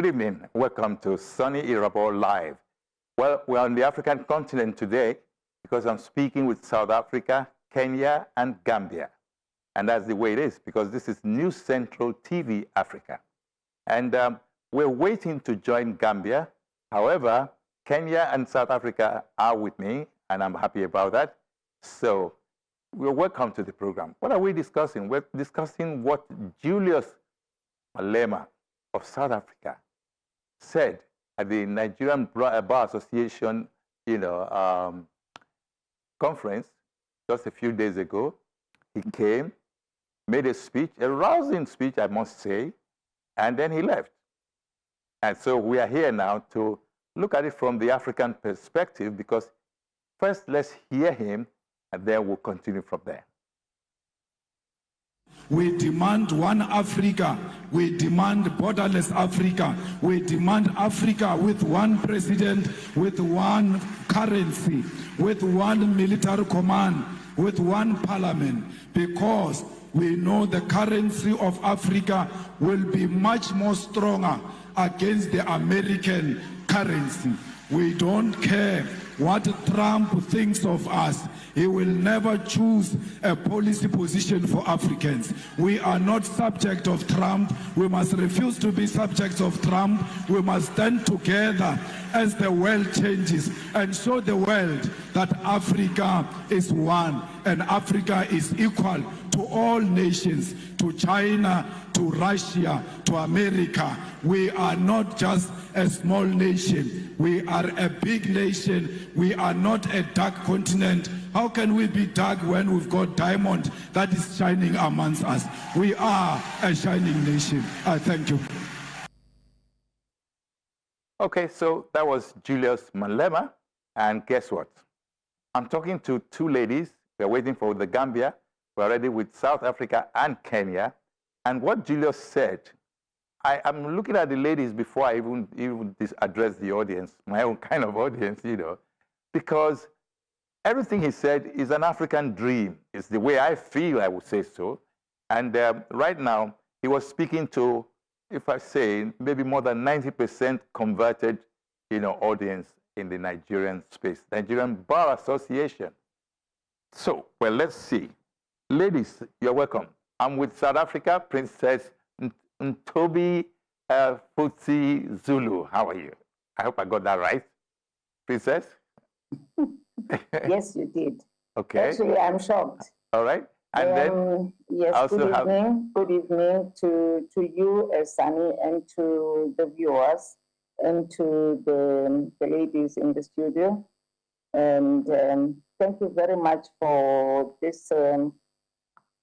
Good evening. Welcome to Soni Irabor Live. Well, we're on the African continent today because I'm speaking with South Africa, Kenya, and Gambia. And that's the way it is because this is News Central TV Africa. And we're waiting to join Gambia. However, Kenya and South Africa are with me, and I'm happy about that. So we're welcome to the program. What are we discussing? We're discussing what Julius Malema of South Africa said at the Nigerian Bar Association, conference just a few days ago. He came, made a speech, a rousing speech, I must say, and then he left. And so we are here now to look at it from the African perspective because first let's hear him and then we'll continue from there. We demand one Africa. We demand borderless Africa. We demand Africa with one president, with one currency, with one military command, with one parliament, because we know the currency of Africa will be much more stronger against the American currency. We don't care what Trump thinks of us. He will never choose a policy position for Africans. We are not subject of Trump. We must refuse to be subjects of Trump. We must stand together as the world changes and show the world that Africa is one and Africa is equal to all nations, to China, to Russia, to America. We are not just a small nation. We are a big nation. We are not a dark continent. How can we be dark when we've got diamond that is shining amongst us? We are a shining nation. I thank you. Okay, so that was Julius Malema. And guess what? I'm talking to two ladies. We're waiting for the Gambia. We're already with South Africa and Kenya. And what Julius said, I'm looking at the ladies before I even address the audience, my own kind of audience, because everything he said is an African dream. It's the way I feel, I would say so. And right now, he was speaking to, if I say, maybe more than 90% converted, audience in the Nigerian space, Nigerian Bar Association. So, well, let's see. Ladies, you're welcome. I'm with South Africa, Princess Ntombi Fithi Zulu. How are you? I hope I got that right. Princess? Yes, you did. Okay. Actually, I'm shocked. All right. And then yes, good evening to you, Soni, and to the viewers, and to the ladies in the studio. And thank you very much for this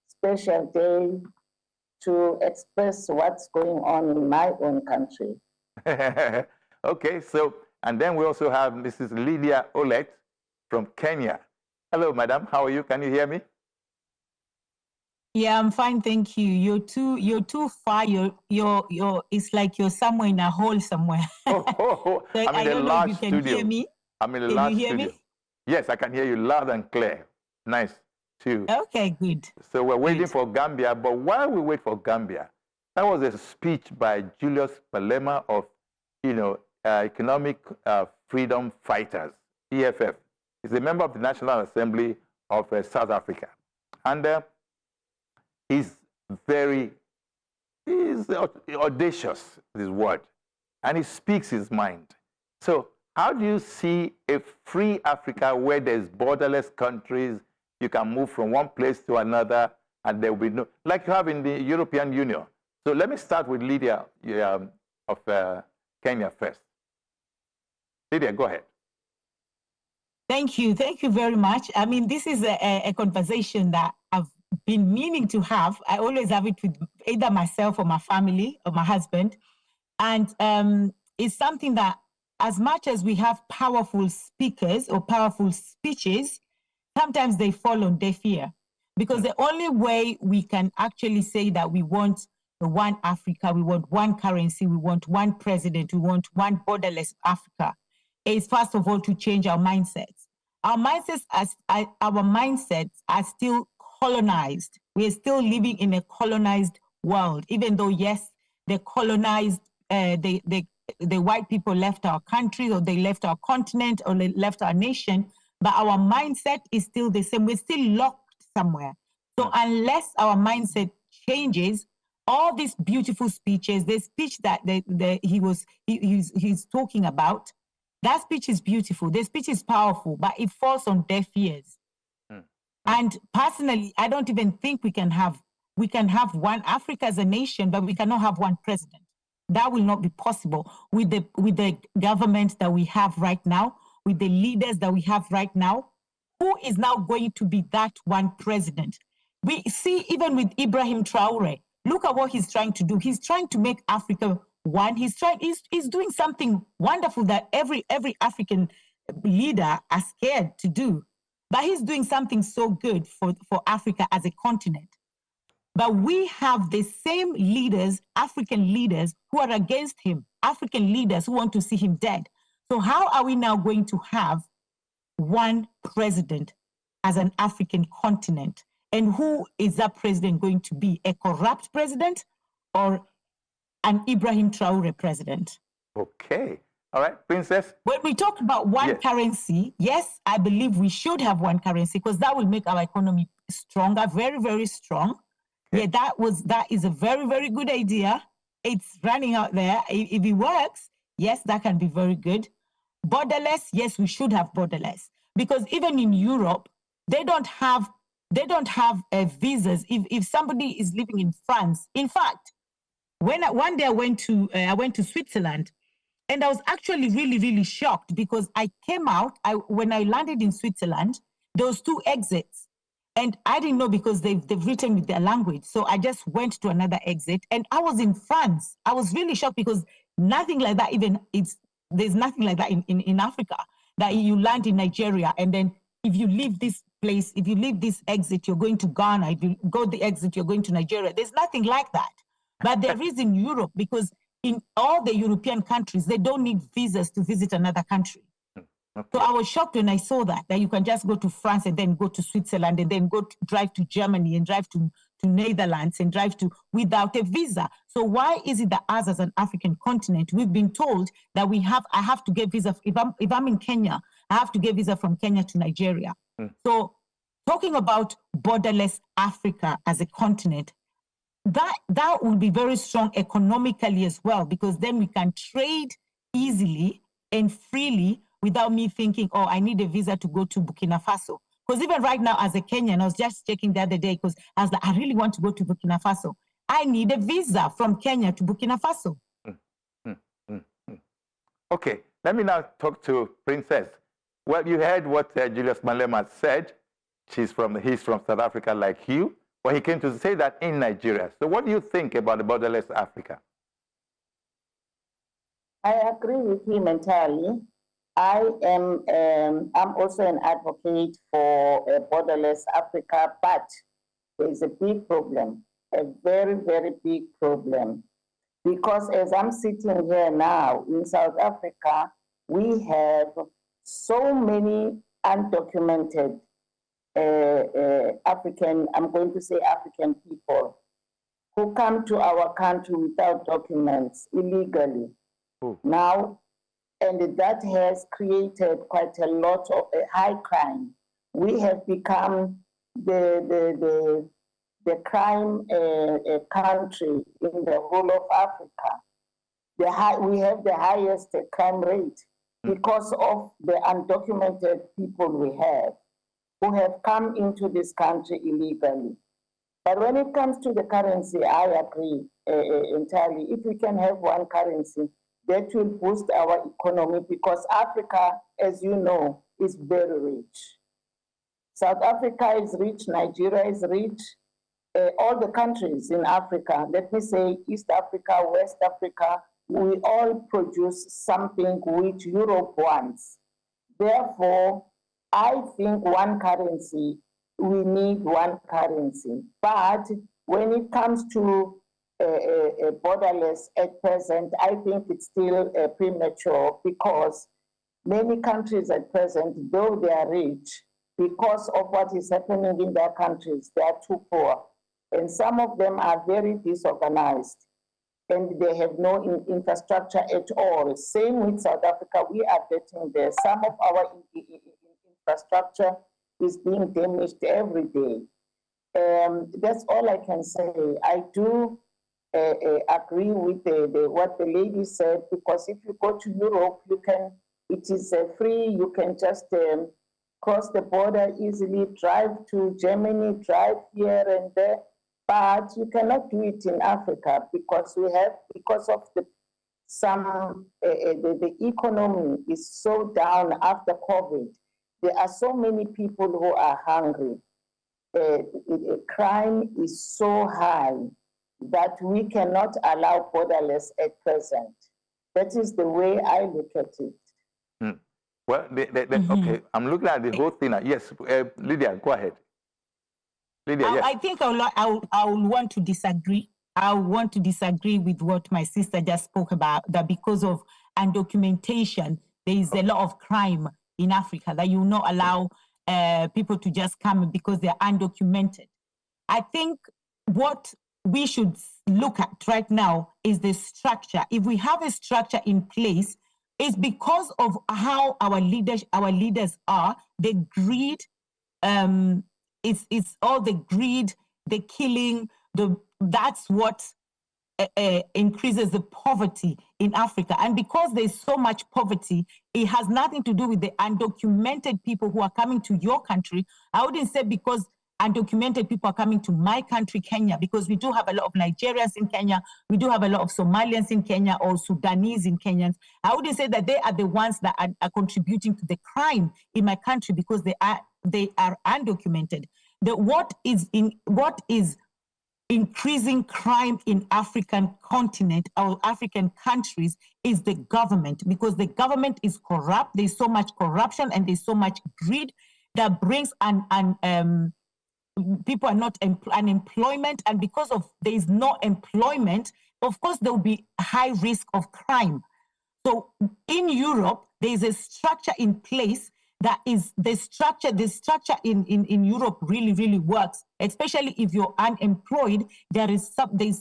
special day to express what's going on in my own country. Okay, so, and then we also have Mrs. Lydia Olet from Kenya. Hello, madam. How are you? Can you hear me? Yeah, I'm fine, thank you. You're too far. It's like you're somewhere in a hole somewhere. So I'm in a large studio. Can you hear me? I'm in a large studio. Can you hear me? Yes, I can hear you loud and clear. Nice, too. Okay, good. So we're waiting for Gambia, but while we wait for Gambia, that was a speech by Julius Malema of, Economic Freedom Fighters, EFF. He's a member of the National Assembly of South Africa. And he's audacious, this word, and he speaks his mind. So how do you see a free Africa where there's borderless countries, you can move from one place to another, and there will be no, like you have in the European Union. So let me start with Lydia of Kenya first. Lydia, go ahead. Thank you very much. I mean, this is a conversation that I've been meaning to have. I always have it with either myself or my family or my husband. And it's something that as much as we have powerful speakers or powerful speeches, sometimes they fall on deaf ear. Because the only way we can actually say that we want one Africa, we want one currency, we want one president, we want one borderless Africa, is first of all to change our mindsets. Our mindsets are still colonized. We are still living in a colonized world, even though, yes, the colonized the white people left our country, or they left our continent, or they left our nation, but our mindset is still the same. We're still locked somewhere. So unless our mindset changes, all these beautiful speeches, the speech that he's talking about, that speech is beautiful. The speech is powerful, but it falls on deaf ears. And personally, I don't even think we can have one Africa as a nation, but we cannot have one president. That will not be possible with the government that we have right now, with the leaders that we have right now. Who is now going to be that one president? We see even with Ibrahim Traore, look at what he's trying to do. He's trying to make Africa one. He's doing something wonderful that every African leader are scared to do. But he's doing something so good for Africa as a continent. But we have the same leaders, African leaders, who are against him, African leaders who want to see him dead. So how are we now going to have one president as an African continent? And who is that president going to be? A corrupt president or an Ibrahim Traore president? Okay. All right, Princess. When we talk about one currency, yes, I believe we should have one currency because that will make our economy stronger, very, very strong. Okay. Yeah, that is a very, very good idea. It's running out there. If it works, yes, that can be very good. Borderless, yes, we should have borderless because even in Europe, they don't have visas. If somebody is living in France, in fact, one day I went to Switzerland. And I was actually really, really shocked because I came out, when I landed in Switzerland, there was 2 exits. And I didn't know because they've written with their language. So I just went to another exit and I was in France. I was really shocked because nothing like that, there's nothing like that in Africa, that you land in Nigeria and then if you leave this place, if you leave this exit, you're going to Ghana. If you go the exit, you're going to Nigeria. There's nothing like that. But there is in Europe because in all the European countries, they don't need visas to visit another country. Okay. So I was shocked when I saw that you can just go to France and then go to Switzerland and then drive to Germany and drive to Netherlands and drive to without a visa. So why is it that us as an African continent, we've been told that I have to get visa, if I'm in Kenya, I have to get visa from Kenya to Nigeria. So talking about borderless Africa as a continent, that will be very strong economically as well, because then we can trade easily and freely without me thinking, oh, I need a visa to go to Burkina Faso. Because even right now as a Kenyan, I was just checking the other day because I was like, I really want to go to Burkina Faso. I need a visa from Kenya to Burkina Faso. Okay, let me now talk to Princess. Well, you heard what Julius Malema said. He's from South Africa like you. Well, he came to say that in Nigeria. So what do you think about the borderless Africa? I agree with him entirely. I'm also an advocate for a borderless Africa, but there's a big problem, a very, very big problem. Because as I'm sitting here now in South Africa, we have so many undocumented African people who come to our country without documents illegally. Now, and that has created quite a lot of high crime. We have become the crime country in the whole of Africa. We have the highest crime rate because of the undocumented people we have, who have come into this country illegally. But when it comes to the currency, I agree entirely. If we can have one currency, that will boost our economy because Africa, as you know, is very rich. South Africa is rich, Nigeria is rich, all the countries in Africa, let me say East Africa, West Africa, we all produce something which Europe wants. Therefore, I think one currency, we need one currency. But when it comes to borderless at present, I think it's still premature because many countries at present, though they are rich, because of what is happening in their countries, they are too poor. And some of them are very disorganized. and they have no infrastructure at all. Same with South Africa, we are getting there. Some of our infrastructure is being damaged every day. That's all I can say. I do agree with what the lady said, because if you go to Europe, it is free, you can just cross the border easily, drive to Germany, drive here and there, but you cannot do it in Africa because of the economy is so down after COVID. There are so many people who are hungry. Crime is so high that we cannot allow borderless at present. That is the way I look at it. Well, okay, I'm looking at the whole thing now. Yes, Lydia, go ahead. Lydia, yes. I think I will want to disagree. I want to disagree with what my sister just spoke about, that because of undocumentation, there is a lot of crime in Africa, that you will not allow people to just come because they're undocumented. I think what we should look at right now is the structure. If we have a structure in place, it's because of how our leaders are. The greed, it's all the greed, the killing. That's what increases the poverty in Africa. And because there's so much poverty, it has nothing to do with the undocumented people who are coming to your country. I wouldn't say because undocumented people are coming to my country, Kenya, because we do have a lot of Nigerians in Kenya. We do have a lot of Somalians in Kenya, or Sudanese in Kenyans. I wouldn't say that they are the ones that are contributing to the crime in my country because they are undocumented. What is increasing crime in African continent or African countries is the government, because the government is corrupt. There's so much corruption and there's so much greed that brings people are not unemployment, and because of there is no employment, of course there will be high risk of crime. So in Europe, there is a structure in place that is the structure in Europe really works, especially if you're unemployed. There's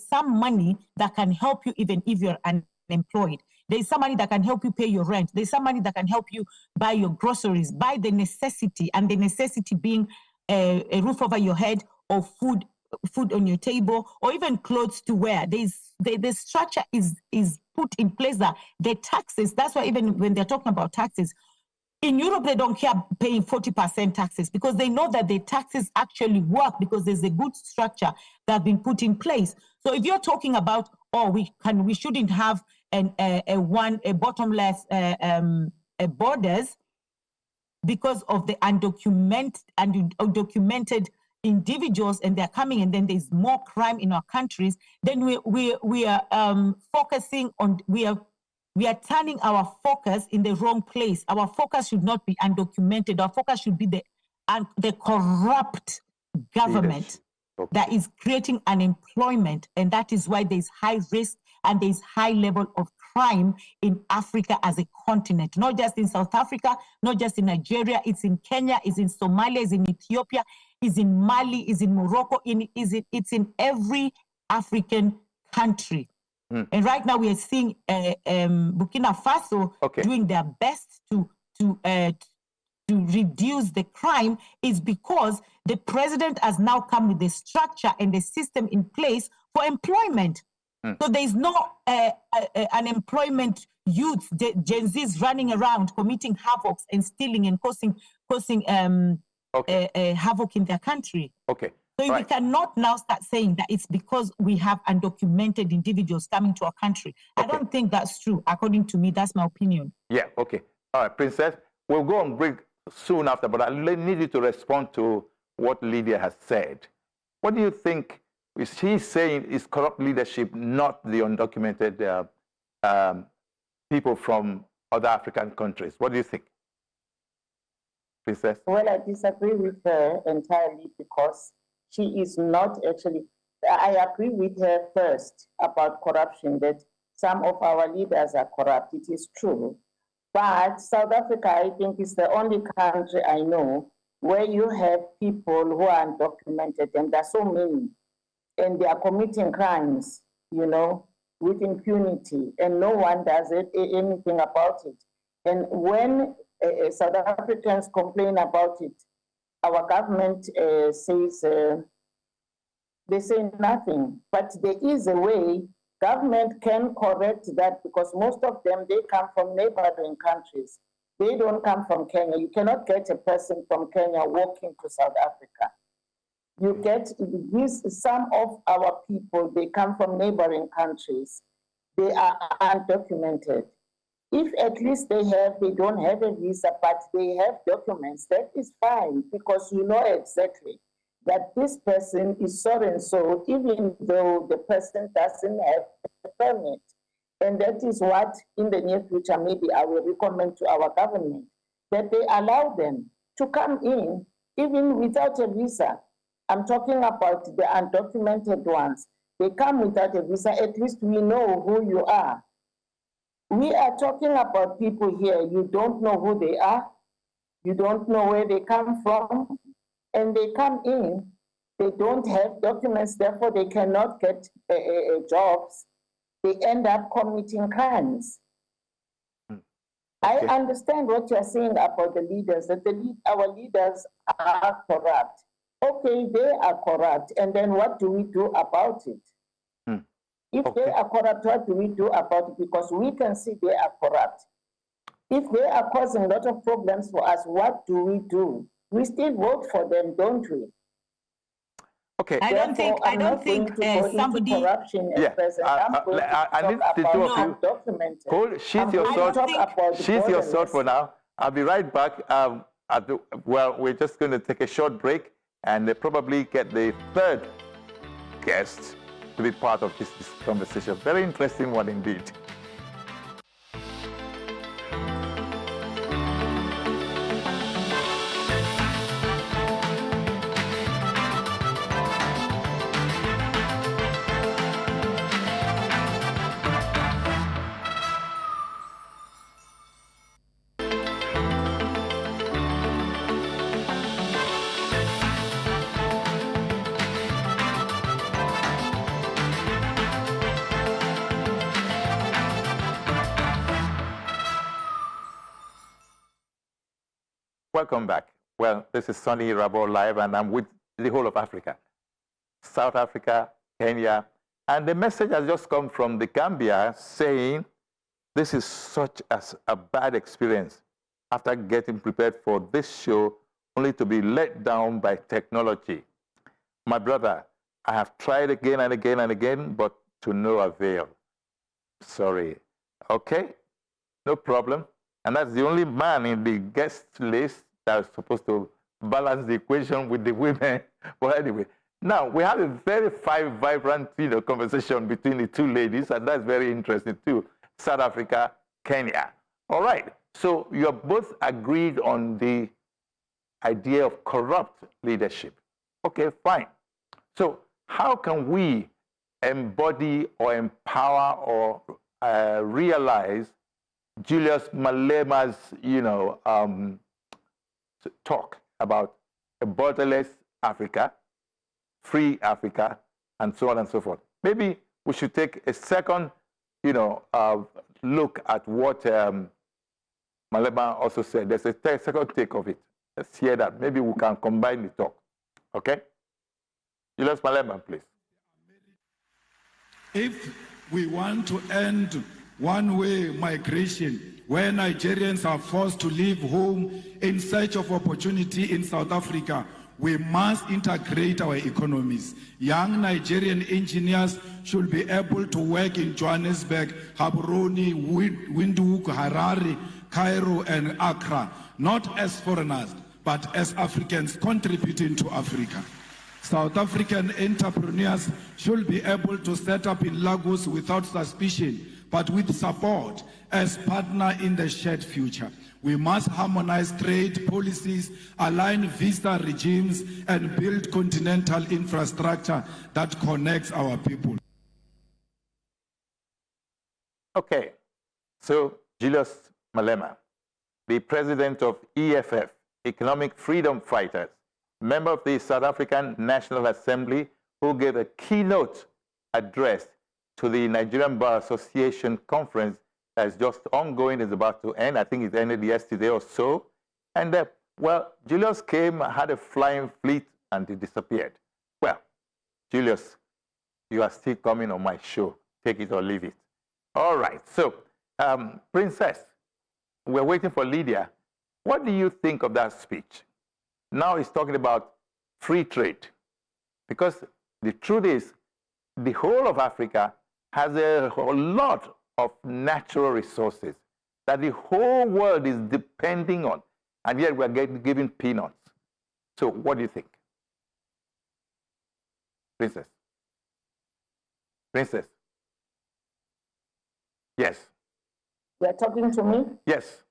some money that can help you even if you're unemployed. There's some money that can help you pay your rent. There's some money that can help you buy your groceries, buy the necessity, and the necessity being a roof over your head, or food on your table, or even clothes to wear. The structure is put in place that the taxes, that's why even when they're talking about taxes, in Europe, they don't care paying 40% taxes because they know that the taxes actually work because there's a good structure that's been put in place. So if you're talking about, we shouldn't have a bottomless borders because of the undocumented individuals, and they're coming, and then there's more crime in our countries, then we are focusing on, we are turning our focus in the wrong place. Our focus should not be undocumented. Our focus should be the corrupt government that is creating unemployment, and that is why there's high risk and there's high level of crime in Africa as a continent, not just in South Africa, not just in Nigeria. It's in Kenya, it's in Somalia, it's in Ethiopia, it's in Mali, it's in Morocco, it's in every African country. And right now we are seeing Burkina Faso doing their best to reduce the crime, is because the president has now come with the structure and the system in place for employment. So there's no unemployment youth, Gen Zs running around committing havoc and stealing and causing havoc in their country. So we cannot now start saying that it's because we have undocumented individuals coming to our country. I don't think that's true. According to me, that's my opinion. Yeah, okay. All right, Princess, we'll go on break soon after, but I need you to respond to what Lydia has said. What do you think she's saying is corrupt leadership, not the undocumented people from other African countries? What do you think, Princess? Well, I disagree with her entirely because she is not actually, I agree with her first about corruption, that some of our leaders are corrupt. It is true. But South Africa, I think, is the only country I know where you have people who are undocumented, and there are so many, and they are committing crimes, you know. with impunity, and no one does anything about it. And when South Africans complain about it, our government says, they say nothing. But there is a way government can correct that, because most of them, they come from neighboring countries. They don't come from Kenya. You cannot get a person from Kenya walking to South Africa. You get some of our people, they come from neighboring countries. They are undocumented. If at least they don't have a visa, but they have documents, that is fine, because you know exactly that this person is so and so, even though the person doesn't have a permit. And that is what, in the near future, maybe I will recommend to our government, that they allow them to come in, even without a visa. I'm talking about the undocumented ones. They come without a visa, at least we know who you are. We are talking about people here, you don't know who they are, you don't know where they come from, and they come in, they don't have documents, therefore they cannot get jobs. They end up committing crimes. Okay. I understand what you're saying about the leaders, that our leaders are corrupt. Okay, they are corrupt, and then what do we do about it? If they are corrupt, what do we do about it? Because we can see they are corrupt. If they are causing a lot of problems for us, what do we do? We still vote for them, don't we? Okay. I don't think somebody. Corruption at present. I need the two of you. Hold, sheath your sword for now. I'll be right back. Well, we're just going to take a short break and probably get the third guest to be part of this conversation. Very interesting one indeed. Welcome back. Well, this is Soni Irabor live, and I'm with the whole of Africa, South Africa, Kenya, and the message has just come from the Gambia saying this is such a bad experience after getting prepared for this show, only to be let down by technology. My brother, I have tried again and again and again, but to no avail. Sorry. Okay, no problem. And that's the only man in the guest list that's supposed to balance the equation with the women. But anyway, now we have a very vibrant conversation between the two ladies, and that's very interesting too. South Africa, Kenya. All right, so you're both agreed on the idea of corrupt leadership. Okay, fine. So how can we embody or empower or realize Julius Malema's, talk about a borderless Africa, free Africa, and so on and so forth? Maybe we should take a second, look at what Malema also said. There's a second take of it. Let's hear that. Maybe we can combine the talk. Okay? Julius Malema, please. If we want to end one-way migration, where Nigerians are forced to leave home in search of opportunity in South Africa, we must integrate our economies. Young Nigerian engineers should be able to work in Johannesburg, Gaborone, Windhoek, Harare, Cairo, and Accra, not as foreigners, but as Africans contributing to Africa. South African entrepreneurs should be able to set up in Lagos without suspicion, but with support as partner in the shared future. We must harmonize trade policies, align visa regimes, and build continental infrastructure that connects our people. Okay, so Julius Malema, the president of EFF, Economic Freedom Fighters, member of the South African National Assembly, who gave a keynote address to the Nigerian Bar Association conference that is just ongoing, is about to end. I think it ended yesterday or so. And well, Julius came, had a flying fleet, and he disappeared. Well, Julius, you are still coming on my show. Take it or leave it. All right. So, Princess, we're waiting for Lydia. What do you think of that speech? Now he's talking about free trade. Because the truth is, the whole of Africa has a lot of natural resources that the whole world is depending on, and yet we're giving peanuts. So what do you think? Princess? Princess? Yes. You're talking to me? Yes.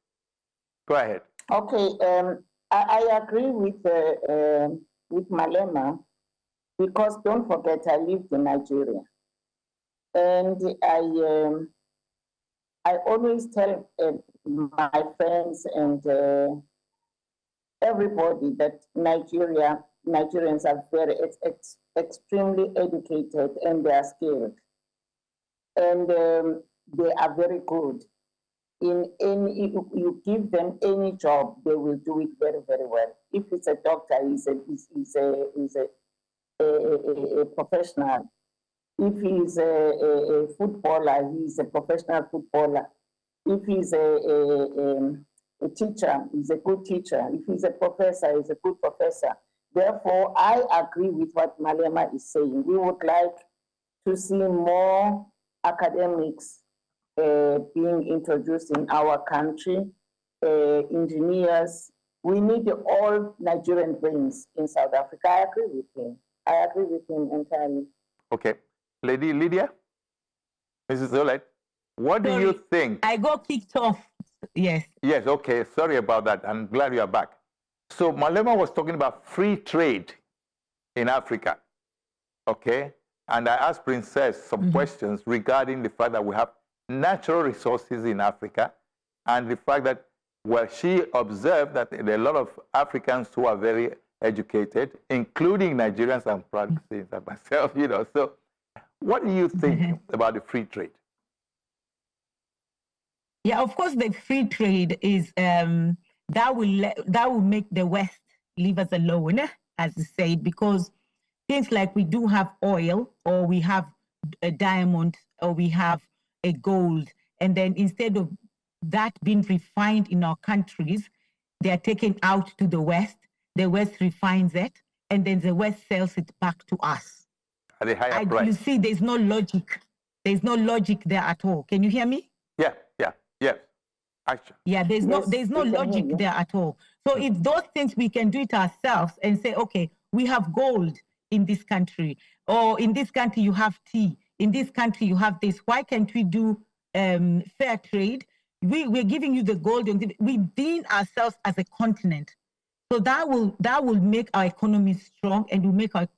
Go ahead. Okay. I agree with Malema, because don't forget, I lived in Nigeria. And I always tell my friends and everybody that Nigerians are very extremely educated, and they are skilled. And they are very good. In any, you give them any job, they will do it very, very well. If it's a doctor, he's a professional. If he's a footballer, he's a professional footballer. If he's a teacher, he's a good teacher. If he's a professor, he's a good professor. Therefore, I agree with what Malema is saying. We would like to see more academics being introduced in our country, engineers. We need all Nigerian brains in South Africa. I agree with him. I agree with him entirely. Okay. Lady Lydia, Mrs. Olet, what do you think? I got kicked off. Yes. Yes, okay. Sorry about that. I'm glad you are back. So Malema was talking about free trade in Africa. Okay. And I asked Princess some questions regarding the fact that we have natural resources in Africa, and the fact that, well, she observed that there are a lot of Africans who are very educated, including Nigerians, I'm proud to say that myself, you know. So what do you think about the free trade? Yeah, of course, the free trade is that will make the West leave us alone, as you said, because things like we do have oil, or we have a diamond, or we have a gold, and then instead of that being refined in our countries, they are taken out to the West. The West refines it, and then the West sells it back to us at a higher price. You see, there's no logic. There's no logic there at all. Can you hear me? Yeah. Actually. Yeah, there's no logic there at all. So if those things, we can do it ourselves and say, okay, we have gold in this country, or in this country you have tea, in this country you have this. Why can't we do fair trade? We're giving you the gold, and we deem ourselves as a continent. So that will make our economy strong, and will make our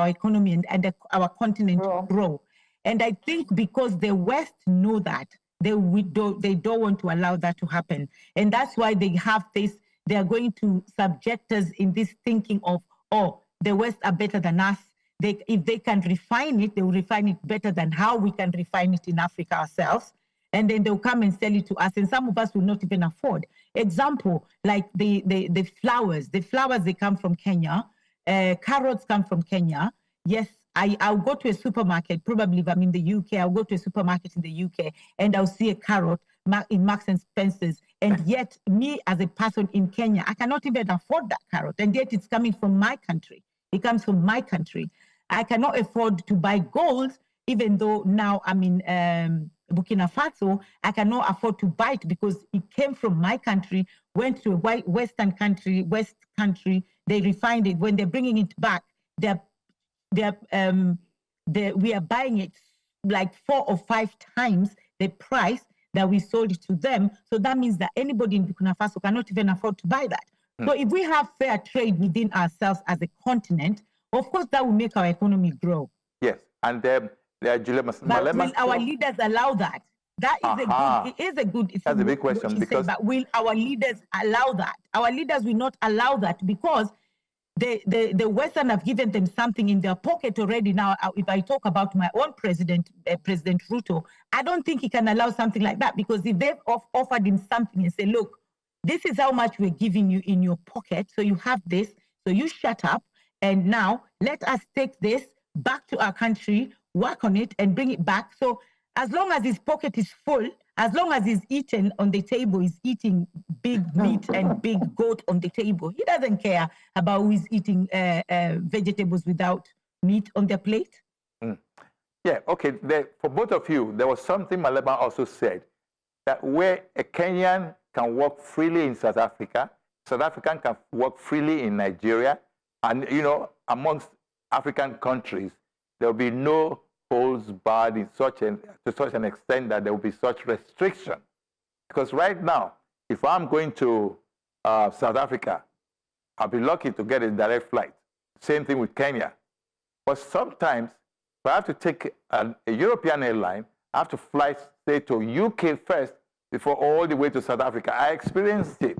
economy and our continent grow. And I think because the West know that, they don't want to allow that to happen. And that's why they have this, they are going to subject us in this thinking of, oh, the West are better than us. If they can refine it, they will refine it better than how we can refine it in Africa ourselves. And then they'll come and sell it to us, and some of us will not even afford. Example, like the flowers. The flowers, they come from Kenya. Carrots come from Kenya. Yes, I'll go to a supermarket, probably if I'm in the UK, I'll go to a supermarket in the UK, and I'll see a carrot in Marks and Spencer's. And yet, me as a person in Kenya, I cannot even afford that carrot. And yet it's coming from my country. It comes from my country. I cannot afford to buy gold, even though now I'm in Burkina Faso. I cannot afford to buy it because it came from my country, went to a West country, they refined it. When they're bringing it back, we are buying it like 4 or 5 times the price that we sold it to them. So that means that anybody in Burkina Faso cannot even afford to buy that. So if we have fair trade within ourselves as a continent, of course that will make our economy grow. Yes, and Julius Malema, will our leaders allow that? That is a good. That's a big question, because but will our leaders allow that? Our leaders will not allow that, because the Western have given them something in their pocket already. Now, if I talk about my own president, President Ruto, I don't think he can allow something like that, because if they've offered him something and say, look, this is how much we're giving you in your pocket, so you have this, so you shut up, and now let us take this back to our country, work on it, and bring it back. So as long as his pocket is full, as long as he's eating on the table, he's eating big meat and big goat on the table. He doesn't care about who is eating vegetables without meat on their plate. Yeah, okay. For both of you, there was something Malema also said, that where a Kenyan can work freely in South Africa, South African can work freely in Nigeria, and, you know, amongst African countries, there will be no holds barred to such an extent that there will be such restriction. Because right now, if I'm going to South Africa, I'll be lucky to get a direct flight. Same thing with Kenya. But sometimes, if I have to take a European airline, I have to fly, say, to UK first before all the way to South Africa. I experienced it.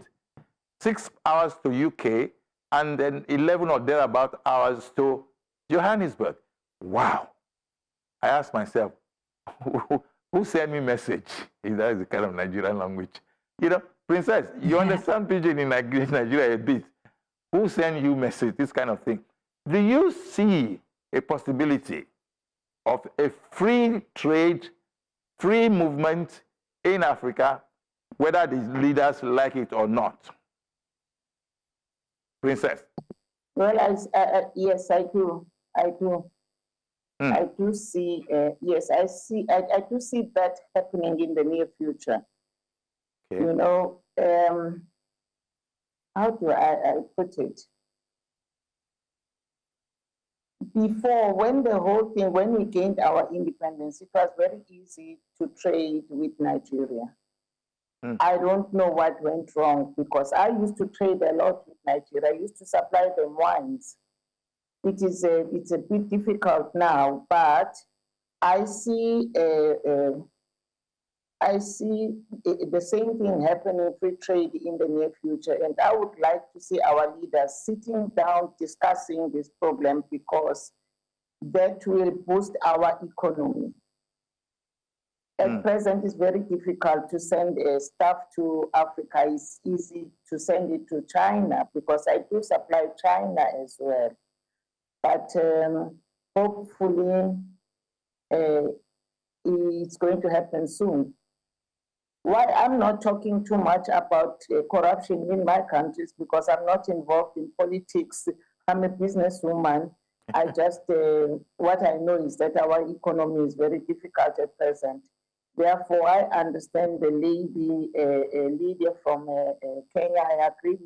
6 hours to UK, and then 11 or thereabout hours to Johannesburg. Wow. I asked myself, who sent me message? That is the kind of Nigerian language. You know, Princess, you understand Pidgin in Nigeria a bit. Who sent you message, this kind of thing? Do you see a possibility of a free trade, free movement in Africa, whether the leaders like it or not? Princess? Well, yes, I do. I do. I do see, yes, I do see that happening in the near future. Okay. You know, how do I put it? Before, when we gained our independence, it was very easy to trade with Nigeria. I don't know what went wrong, because I used to trade a lot with Nigeria. I used to supply them wines. It's a bit difficult now, but I see the same thing happening free trade in the near future, and I would like to see our leaders sitting down discussing this problem, because that will boost our economy. At present, it's very difficult to send stuff to Africa. It's easy to send it to China, because I do supply China as well. But hopefully, it's going to happen soon. Why I'm not talking too much about corruption in my countries, because I'm not involved in politics. I'm a businesswoman. I just, what I know is that our economy is very difficult at present. Therefore, I understand the lady, Lydia from Kenya. I agree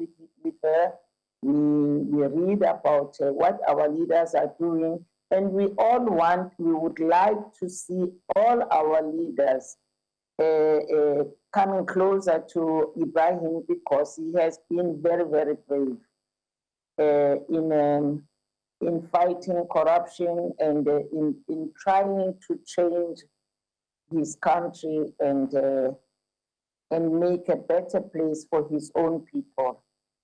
with her. We read about what our leaders are doing, and we would like to see all our leaders coming closer to Ibrahim, because he has been very, very brave in fighting corruption and in trying to change his country and make a better place for his own people.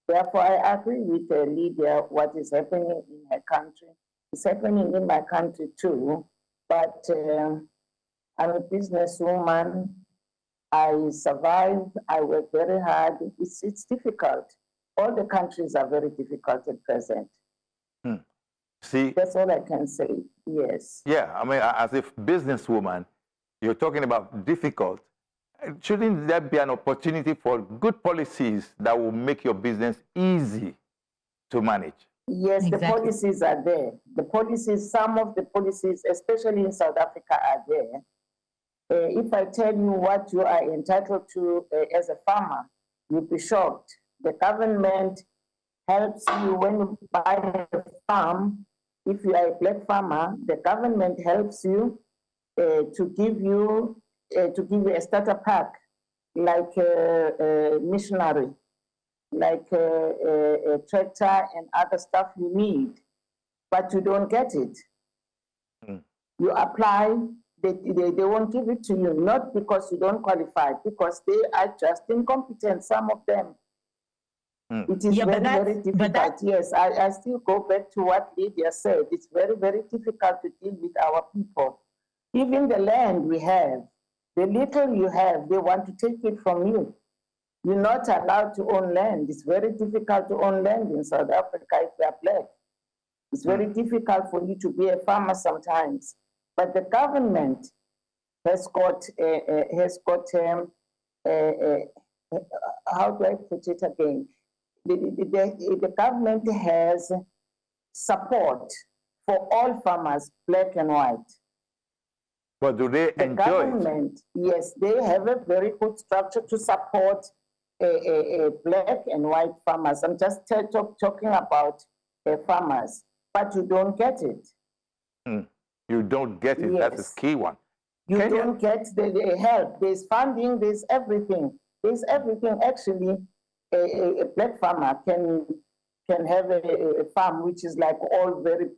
Therefore, I agree with Lydia. What is happening in her country is happening in my country too. But I'm a businesswoman. I survive. I work very hard. It's difficult. All the countries are very difficult at present. See, that's all I can say. Yes. Yeah, I mean, as a businesswoman, you're talking about difficult. Shouldn't there be an opportunity for good policies that will make your business easy to manage? Yes, exactly. The policies are there. The policies, some of the policies, especially in South Africa, are there. If I tell you what you are entitled to as a farmer, you'll be shocked. The government helps you when you buy a farm. If you are a black farmer, the government helps you to give you a starter pack, like a missionary, like a tractor and other stuff you need, but you don't get it. You apply, they won't give it to you, not because you don't qualify, because they are just incompetent, some of them. It is very difficult. Yes, I still go back to what Lydia said. It's very difficult to deal with our people. Even the land we have, the little you have, they want to take it from you. You're not allowed to own land. It's very difficult to own land in South Africa if you are black. It's very difficult for you to be a farmer sometimes. But the government has got how do I put it again? The government has support for all farmers, black and white. But do they enjoy the government, yes, they have a very good structure to support black and white farmers. I'm just talking about farmers, but you don't get it. You don't get it. Yes. That's the key one. You don't get the help. There's funding, there's everything. There's everything. Actually, a black farmer can have a farm which is like all very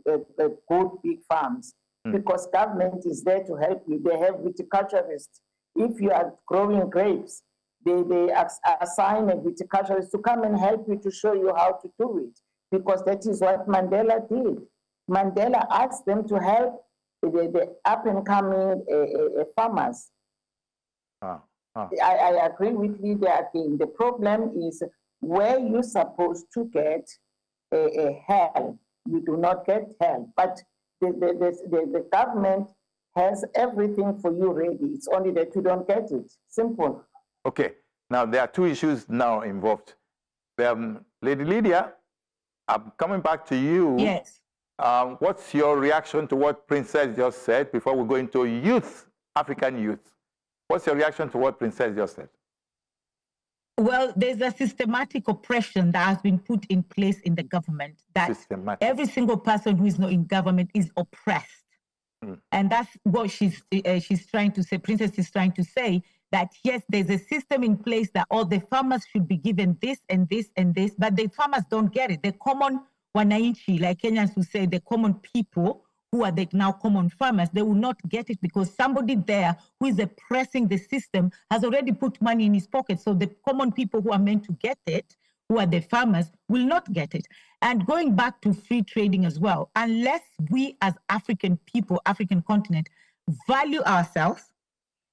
good big farms, because government is there to help you. They have viticulturists. If you are growing grapes, they assign a viticulturist to come and help you, to show you how to do it, because that is what Mandela did. Mandela asked them to help the up-and-coming farmers. I agree with Lydia again. The problem is where you're supposed to get help, you do not get help. But the government has everything for you ready. It's only that you don't get it. Simple. Okay. Now, there are two issues now involved. Lady Lydia, I'm coming back to you. Yes. What's your reaction to what Princess just said before we go into youth, African youth? What's your reaction to what Princess just said? Well, there's a systematic oppression that has been put in place in the government, that every single person who is not in government is oppressed. And that's what she's trying to say. Princess is trying to say that, yes, there's a system in place that all the farmers should be given this and this and this, but the farmers don't get it. The common wananchi, like Kenyans who say, the common people who are the now common farmers, they will not get it because somebody there who is oppressing the system has already put money in his pocket. So the common people who are meant to get it, who are the farmers, will not get it. And going back to free trading as well, unless we as African people, African continent, value ourselves,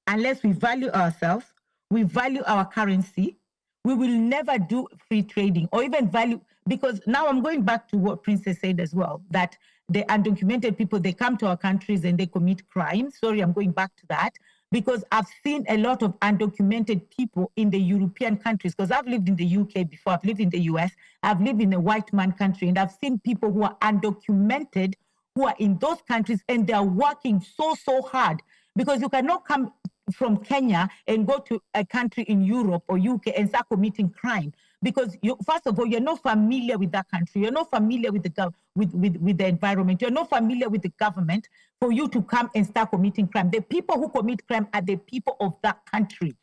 unless we value ourselves, we value our currency, we will never do free trading or even value, because now I'm going back to what Princess said as well, that the undocumented people, they come to our countries and they commit crimes. Sorry, I'm going back to that, because I've seen a lot of undocumented people in the European countries, because I've lived in the UK before, I've lived in the US, I've lived in a white man country, and I've seen people who are undocumented who are in those countries and they're working so hard, because you cannot come from Kenya and go to a country in Europe or UK and start committing crime, because first of all, you're not familiar with that country, you're not familiar with the with the environment, you're not familiar with the government for you to come and start committing crime. The people who commit crime are the people of that country.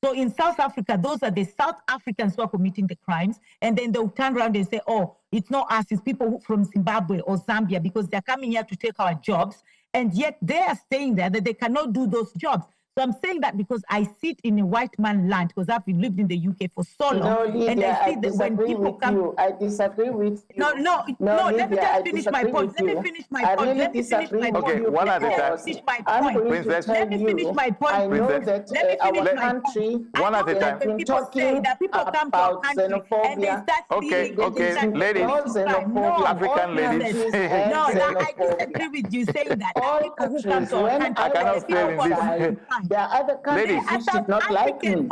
So in South Africa, those are the South Africans who are committing the crimes, and then they'll turn around and say, oh, it's not us, it's people from Zimbabwe or Zambia, because they're coming here to take our jobs, and yet they are saying there that they cannot do those jobs. So I'm saying that because I sit in a white man land, because I've lived in the UK for so long. No, Lydia, and I see that when people come, I disagree with you. No, let me just finish my point. Let me finish my point. Let me finish my point. Okay, one at a time. Let me finish my point. I know that our country, one at a time. Been talking that people come to our country and they start okay, ladies, African ladies. No, I disagree with you saying that. People who come to our country, I cannot stay in this. There are other countries which did not like me.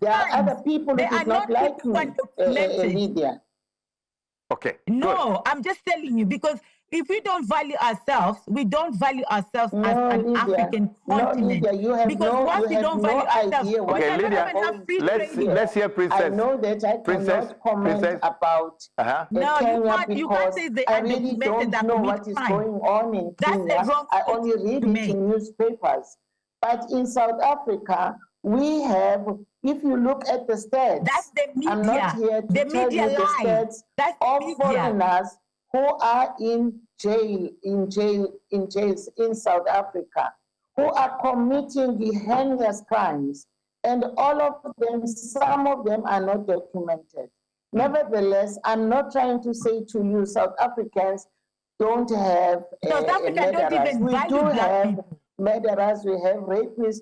There are other people who did not like me, Lydia. Okay. No, good. I'm just telling you, because if we don't value ourselves, we don't value ourselves as an African continent. Lydia, you have because once we don't value ourselves, okay, Lydia, let's hear Princess. I know that I cannot comment about Kenya because I really don't know what is going on in Kenya. I only read it in newspapers. But in South Africa, we have, if you look at the stats, that's the media. I'm not here to tell you the stats of foreigners who are in jails in South Africa, who are committing the heinous crimes, and all of them, some of them are not documented. Nevertheless, I'm not trying to say to you, South Africans don't have South Africa don't murderers. even We value do black have people. murderers, we have rapists,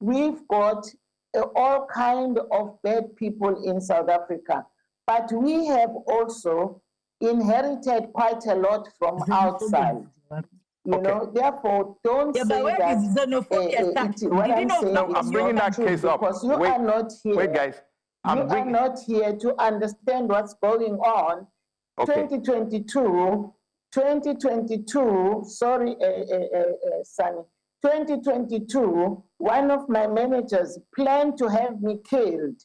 we've got all kind of bad people in South Africa. But we have also inherited quite a lot from outside. You know, therefore, don't say but where that. Is xenophobia start from? What Did you I'm know saying No, is I'm bringing not that true, case up. because you Wait, are not here. Wait, guys. You are not here to understand what's going on. Okay. 2022, sorry, Soni, 2022, one of my managers planned to have me killed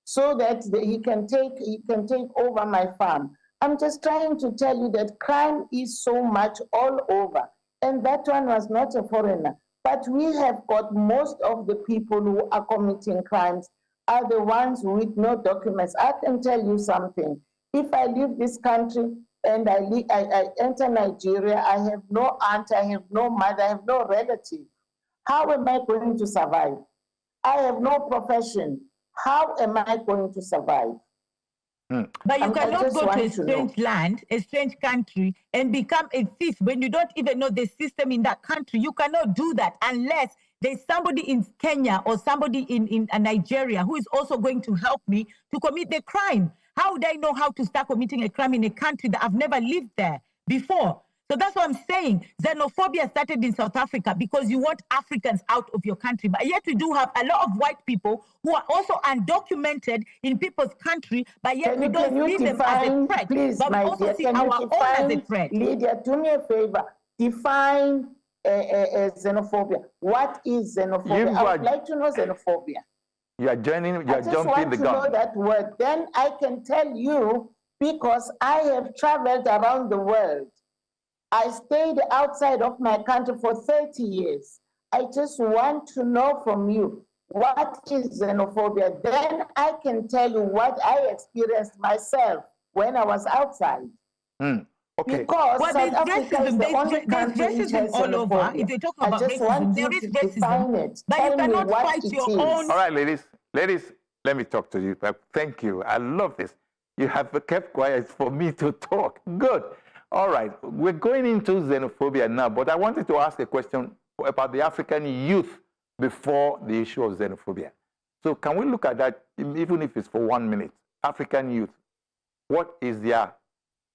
so that he can take over my farm. I'm just trying to tell you that crime is so much all over. And that one was not a foreigner. But we have got most of the people who are committing crimes are the ones with no documents. I can tell you something. If I leave this country and I enter Nigeria, I have no aunt, I have no mother, I have no relative. How am I going to survive? I have no profession. How am I going to survive? But you cannot go to a strange land, a strange country, and become a thief when you don't even know the system in that country. You cannot do that unless there's somebody in Kenya or somebody in Nigeria who is also going to help me to commit the crime. How would I know how to start committing a crime in a country that I've never lived there before? So that's what I'm saying. Xenophobia started in South Africa because you want Africans out of your country. But yet we do have a lot of white people who are also undocumented in people's country, but yet we don't see them as a threat. Please, but we also see our own as a threat. Lydia, do me a favor. Define xenophobia. What is xenophobia? I would like to know xenophobia. You are jumping the gun. I just want to know that word. Then I can tell you, because I have traveled around the world. I stayed outside of my country for 30 years. I just want to know from you, what is xenophobia? Then I can tell you what I experienced myself when I was outside. Okay. Because South Africa is the only country which has all over. If you talk about racism, there is racism, but you cannot fight your own. All right, ladies, let me talk to you. Thank you. I love this. You have kept quiet for me to talk. Good. All right, we're going into xenophobia now, but I wanted to ask a question about the African youth before the issue of xenophobia. So can we look at that, even if it's for 1 minute? African youth, what is their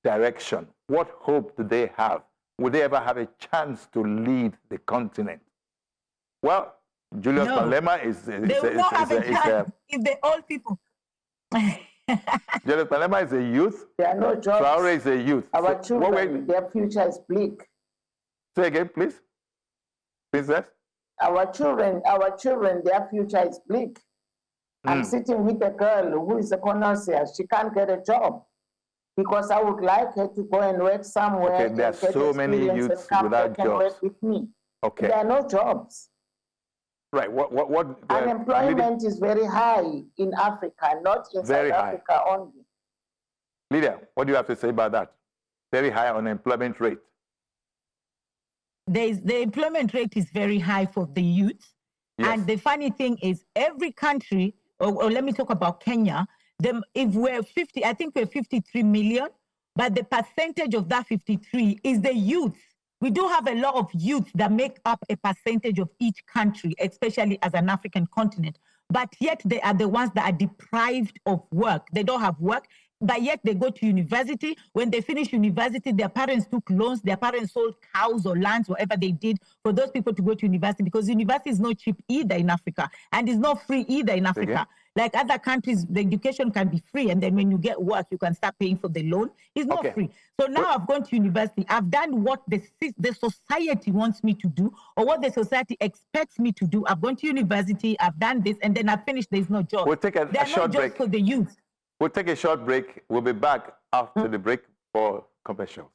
direction? What hope do they have? Will they ever have a chance to lead the continent? Well, Julius Malema is they will not have a chance if they're old people. Julius Malema is a youth. There are no jobs. Traore is a youth. Our children, their future is bleak. Say again, please. Princess? Our children, their future is bleak. I'm sitting with a girl who is a connoisseur. She can't get a job because I would like her to go and work somewhere. Okay, there are so many youths without jobs. Work with me. Okay. There are no jobs. Right. What unemployment is very high in Africa, not in South Africa only. Lydia, what do you have to say about that? Very high unemployment rate. The employment rate is very high for the youth. Yes. And the funny thing is, every country, or let me talk about Kenya, if we're 50, I think we're 53 million, but the percentage of that 53 is the youth. We do have a lot of youth that make up a percentage of each country, especially as an African continent. But yet they are the ones that are deprived of work. They don't have work, but yet they go to university. When they finish university, their parents took loans. Their parents sold cows or lands, whatever they did, for those people to go to university, because university is not cheap either in Africa, and it's not free either in Africa. Okay. Like other countries, the education can be free, and then when you get work, you can start paying for the loan. It's not free. So now I've gone to university. I've done what the society wants me to do, or what the society expects me to do. I've gone to university, I've done this, and then I've finished. There's no job. We'll take a short break for the youth. We'll take a short break. We'll be back after the break for commercials.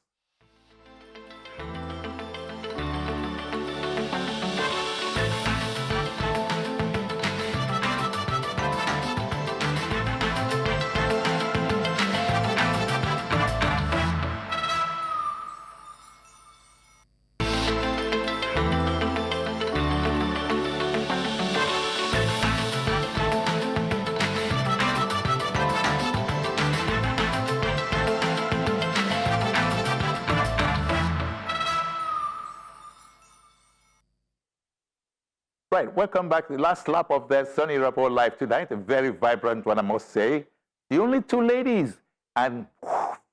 Right, welcome back to the last lap of the Soni Irabor Live tonight. A very vibrant one, I must say. The only two ladies, and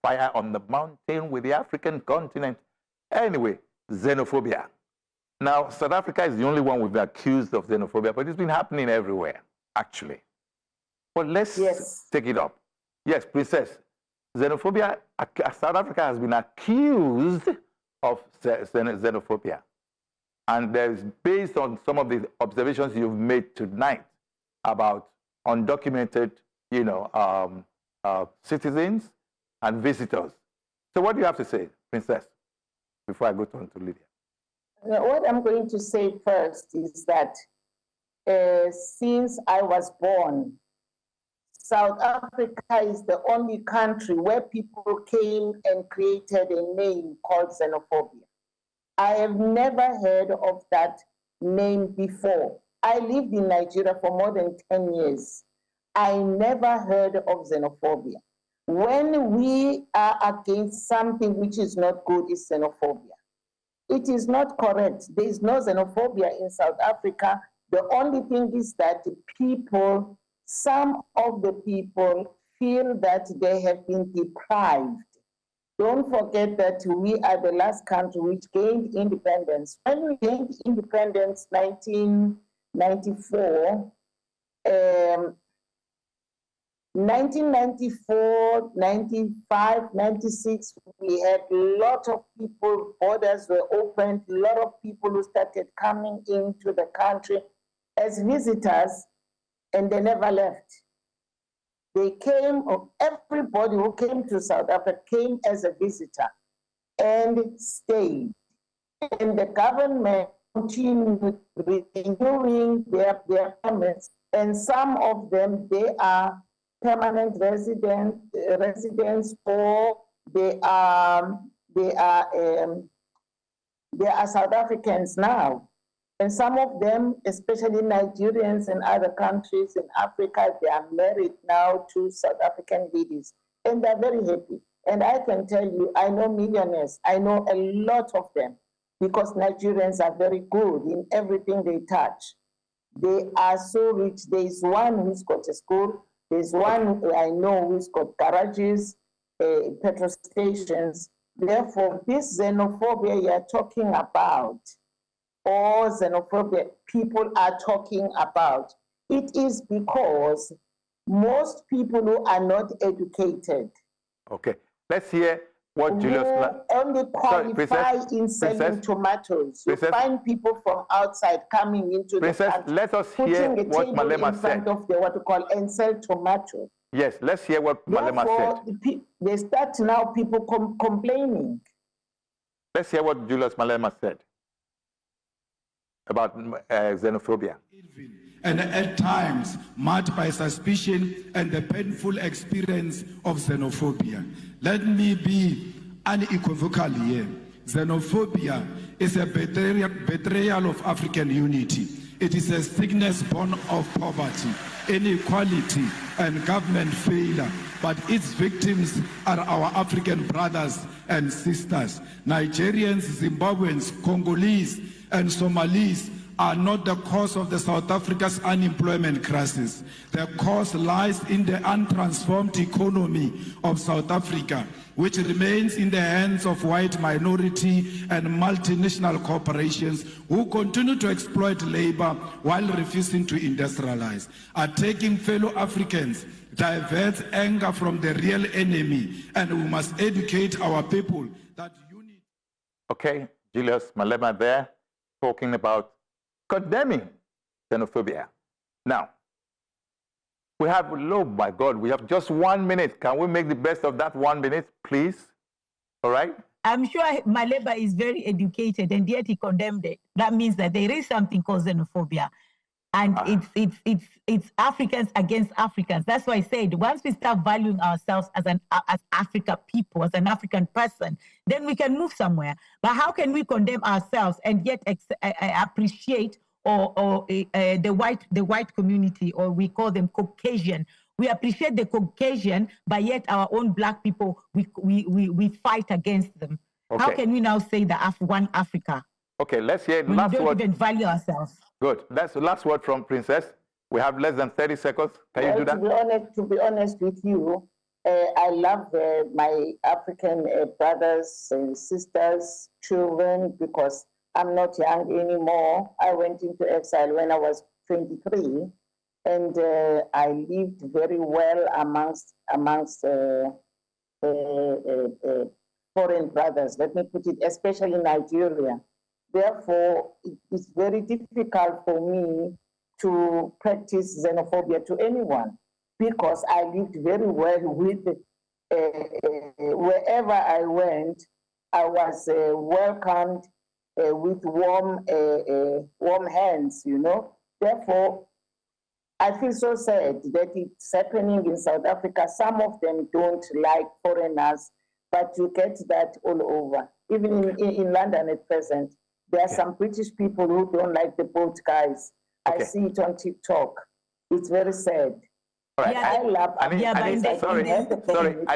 fire on the mountain with the African continent. Anyway, xenophobia. Now, South Africa is the only one we've been accused of xenophobia, but it's been happening everywhere, actually. But let's take it up. Yes, Princess, xenophobia, South Africa has been accused of xenophobia. And there's, based on some of the observations you've made tonight about undocumented, citizens and visitors. So what do you have to say, Princess, before I go on to Lydia? What I'm going to say first is that since I was born, South Africa is the only country where people came and created a name called xenophobia. I have never heard of that name before. I lived in Nigeria for more than 10 years. I never heard of xenophobia. When we are against something which is not good, it's xenophobia. It is not correct. There is no xenophobia in South Africa. The only thing is that people, some of the people feel that they have been deprived. Don't forget that we are the last country which gained independence. When we gained independence, 1994, 1994, 95, 96, we had a lot of people, borders were opened, a lot of people who started coming into the country as visitors, and they never left. They came, everybody who came to South Africa came as a visitor and stayed. And the government continued renewing their permits, and some of them, they are permanent residents, or they are South Africans now. And some of them, especially Nigerians and other countries in Africa, they are married now to South African ladies, and they're very happy. And I can tell you, I know millionaires, I know a lot of them, because Nigerians are very good in everything they touch. They are so rich. There's one who's got a school, there's one I know who's got garages, petrol stations. Therefore, this xenophobia you're talking about, or xenophobia people are talking about, it is because most people who are not educated. Okay, let's hear what Julius only qualify in selling tomatoes. You find people from outside coming into the country, let us hear what Malema said. Of the what you call and sell tomatoes. Yes, let's hear what Malema said. They start now people complaining. Let's hear what Julius Malema said about xenophobia. And at times marked by suspicion and the painful experience of xenophobia. Let me be unequivocal here. Xenophobia is a betrayal of African unity. It is a sickness born of poverty, inequality, and government failure. But its victims are our African brothers and sisters. Nigerians, Zimbabweans, Congolese, and Somalis are not the cause of the South Africa's unemployment crisis. The cause lies in the untransformed economy of South Africa, which remains in the hands of white minority and multinational corporations who continue to exploit labor while refusing to industrialize. Attacking fellow Africans diverts anger from the real enemy, and we must educate our people that unity. Okay, Julius Malema there, talking about condemning xenophobia. Now, we have, oh my God, we have just 1 minute. Can we make the best of that 1 minute, please? All right? I'm sure Malema is very educated, and yet he condemned it. That means that there is something called xenophobia. And it's Africans against Africans. That's why I said, once we start valuing ourselves as Africa people, as an African person, then we can move somewhere. But how can we condemn ourselves and yet appreciate the white community, or we call them Caucasian? We appreciate the Caucasian, but yet our own black people, we fight against them. Okay. How can we now say that one Africa? Okay, let's hear last word. We don't even value ourselves. Good. That's the last word from Princess. We have less than 30 seconds. Can you do that? To be honest with you, I love my African brothers and sisters, children, because I'm not young anymore. I went into exile when I was 23, and I lived very well amongst foreign brothers, let me put it, especially in Nigeria. Therefore, it's very difficult for me to practice xenophobia to anyone, because I lived very well with, wherever I went, I was welcomed with warm hands, you know. Therefore, I feel so sad that it's happening in South Africa. Some of them don't like foreigners, but you get that all over. Even in London at present, there are some British people who don't like the boat guys. I see it on TikTok. It's very sad. All right. Yeah, I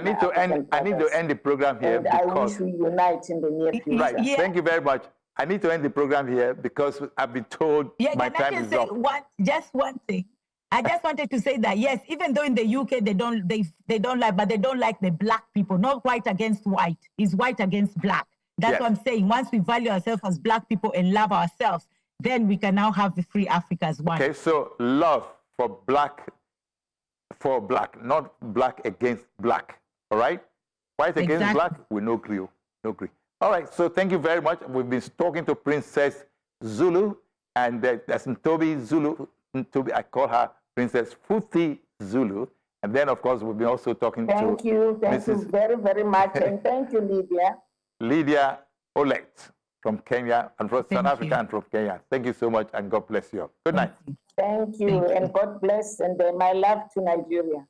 need to end the program here, and I wish we unite in the near future. Right. Yeah. Thank you very much. I need to end the program here because I've been told my time is up. Just one thing. I just wanted to say that yes, even though in the UK they don't like, but they don't like the black people. Not white against white. It's white against black. That's what I'm saying. Once we value ourselves as black people and love ourselves, then we can now have the free Africa as one. Okay, so love for black, not black against black. All right? White against black, we no agree. All right, so thank you very much. We've been talking to Princess Zulu, and that's Ntombi Zulu. I call her Princess Fithi Zulu. And then, of course, we've been also talking to Thank you very, very much. And thank you, Lydia. Lydia Olet from Kenya, and from South Africa and from Kenya. Thank you so much, and God bless you. Good night. Thank you, and God bless, and my love to Nigeria.